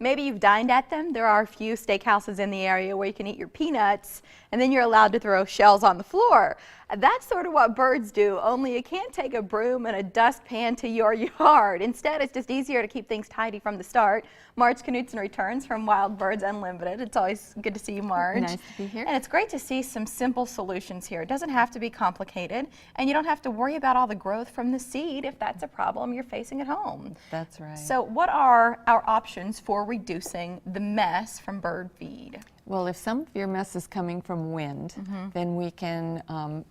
maybe you've dined at them. There are a few steakhouses in the area where you can eat your peanuts and then you're allowed to throw shells on the floor. That's sort of what birds do, only you can't take a broom and a dustpan to your yard. Instead, it's just easier to keep things tidy from the start. Marge Knudsen returns from Wild Birds Unlimited. It's always good to see you, Marge. Nice to be here. And it's great to see some simple solutions here. It doesn't have to be complicated, and you don't have to worry about all the growth from the seed if that's a problem you're facing at home. That's right. So what are our options for reducing the mess from bird feed? Well, if some of your mess is coming from wind, then we can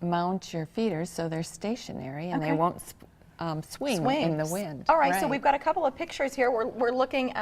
mount your feeders so they're stationary and they won't swing in the wind. All right, so we've got a couple of pictures here. We're looking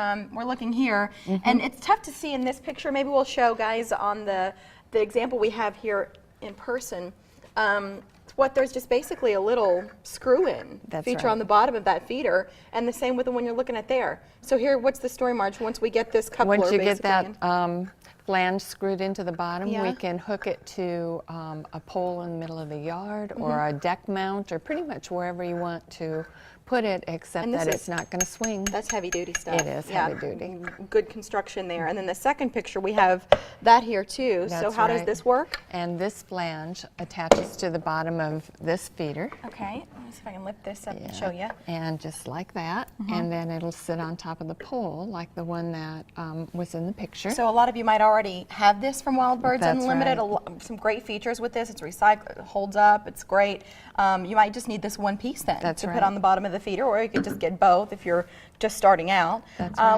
here, and it's tough to see in this picture. Maybe we'll show guys on the example we have here in person. There's just basically a little screw-in feature on the bottom of that feeder, and the same with the one you're looking at there. So here, what's the story, Marge? Once we get this coupler, once you get that flange screwed into the bottom, we can hook it to a pole in the middle of the yard or a deck mount or pretty much wherever you want to put it, except that it's not going to swing. That's heavy duty stuff. It is heavy duty. Good construction there. And then the second picture, we have that here too. So how does this work? And this flange attaches to the bottom of this feeder. Okay, let me see if I can lift this up and show you. And just like that, and then it'll sit on top of the pole like the one that was in the picture. So a lot of you might already have this from Wild Birds Unlimited. Some great features with this. It's recycled, it holds up, it's great. You might just need this one piece then to put on the bottom of the feeder, or you could just get both if you're just starting out.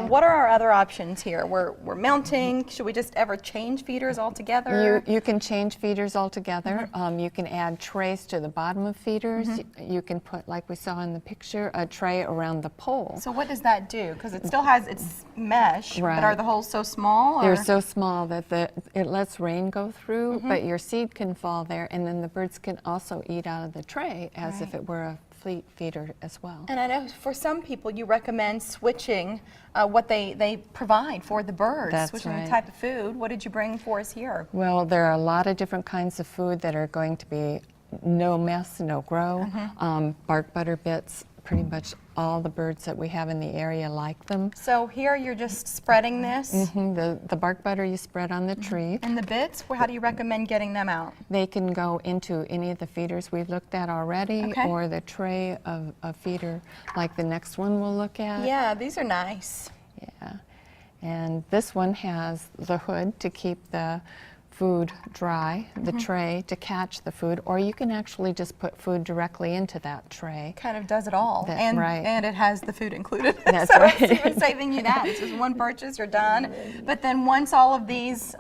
What are our other options here? We're mounting. Should we just ever change feeders altogether? You can change feeders altogether. You can add trays to the bottom of feeders. You can put, like we saw in the picture, a tray around the pole. So what does that do? Because it still has its mesh, but are the holes so small? They're so small that it lets rain go through, but your seed can fall there, and then the birds can also eat out of the tray as if it were a fleet feeder as well. And I know for some people you recommend switching what they provide for the birds, switching the type of food. What did you bring for us here? Well, there are a lot of different kinds of food that are going to be no mess, no grow. Bark butter bits, pretty much all the birds that we have in the area like them. So here you're just spreading this? The bark butter you spread on the tree. And the bits, how do you recommend getting them out? They can go into any of the feeders we've looked at already, or the tray of a feeder like the next one we'll look at. Yeah, these are nice. Yeah, and this one has the hood to keep the food dry, the tray to catch the food, or you can actually just put food directly into that tray. Kind of does it all. And it has the food included. That's so right. It's even saving you that. It's just one purchase, you're done. But then once all of these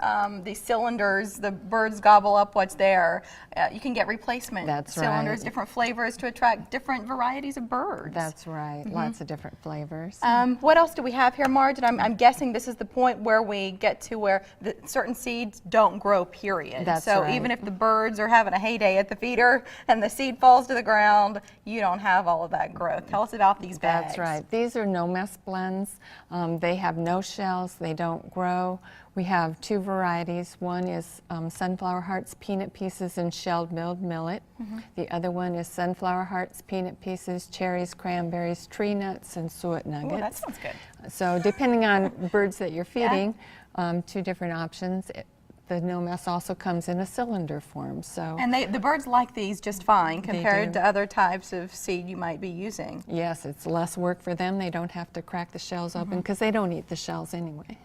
cylinders, the birds gobble up what's there, you can get replacement cylinders, different flavors to attract different varieties of birds. That's right. Lots of different flavors. What else do we have here, Marge? And I'm guessing this is the point where we get to where certain seeds don't grow, period. So even if the birds are having a heyday at the feeder and the seed falls to the ground, you don't have all of that growth. Tell us about these bags. That's right. These are no mess blends. They have no shells. They don't grow. We have two varieties. One is Sunflower Hearts Peanut Pieces and Shelled Milled Millet. The other one is Sunflower Hearts Peanut Pieces, Cherries, Cranberries, Tree Nuts, and Suet Nuggets. Oh, that sounds good. So depending on birds that you're feeding, two different options. The no mess also comes in a cylinder form. And the birds like these just fine compared to other types of seed you might be using. Yes, it's less work for them. They don't have to crack the shells open because they don't eat the shells anyway.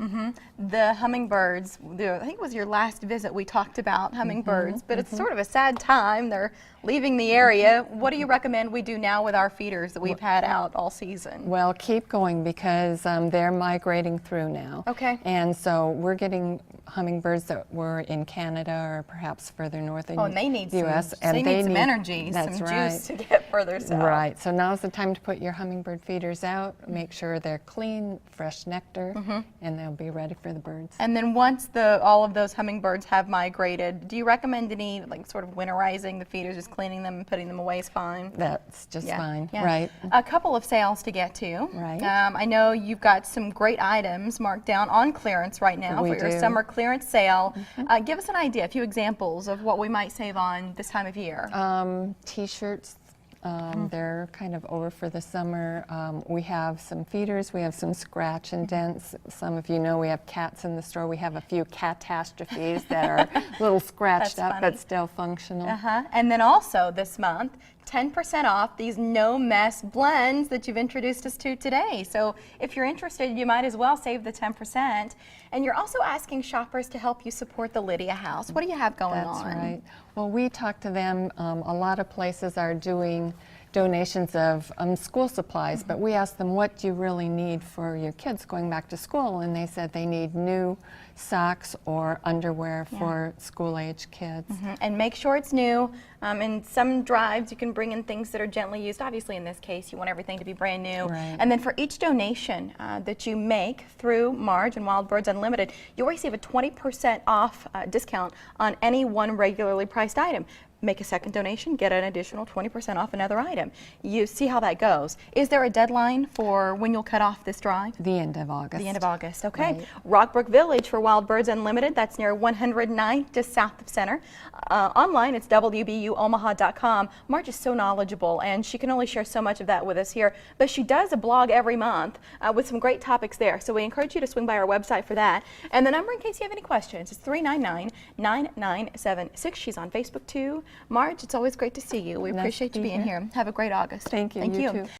The hummingbirds, I think it was your last visit we talked about hummingbirds, but it's sort of a sad time. They're leaving the area. What do you recommend we do now with our feeders that we've had out all season? Well, keep going because they're migrating through now. Okay. And so we're getting hummingbirds that were in Canada or perhaps further north in and they need the U.S. They need some energy, some juice to get further south. Right. So now's the time to put your hummingbird feeders out. Make sure they're clean, fresh nectar, and they'll be ready for the birds. And then once all of those hummingbirds have migrated, do you recommend any sort of winterizing the feeders, just cleaning them and putting them away is fine? That's just fine. Right. A couple of sales to get to. Right. I know you've got some great items marked down on clearance right now for your summer clearance sale. Give us an idea, a few examples of what we might save on this time of year. T-shirts, They're kind of over for the summer. We have some feeders. We have some scratch and dents. Some of you know we have cats in the store. We have a few catastrophes that are a little scratched up but still functional. And then also this month, 10% off these no mess blends that you've introduced us to today. So if you're interested, you might as well save the 10%. And you're also asking shoppers to help you support the Lydia House. What do you have going on? That's right. Well, we talked to them. A lot of places are doing donations of school supplies, but we asked them, what do you really need for your kids going back to school? And they said they need new socks or underwear for school-age kids. And make sure it's new. In some drives, you can bring in things that are gently used. Obviously, in this case, you want everything to be brand new. Right. And then for each donation that you make through Marge and Wild Birds Unlimited, you'll receive a 20% off discount on any one regularly priced item. Make a second donation, get an additional 20% off another item. You see how that goes. Is there a deadline for when you'll cut off this drive? The end of August. The end of August, okay. Right. Rockbrook Village for Wild Birds Unlimited, that's near 109th, just south of Center. Online, it's wbuomaha.com. Marge is so knowledgeable, and she can only share so much of that with us here, but she does a blog every month with some great topics there, so we encourage you to swing by our website for that. And the number, in case you have any questions, is 399-9976. She's on Facebook too. Marge, it's always great to see you. We appreciate you being here. Have a great August. Thank you. Thank You you. too.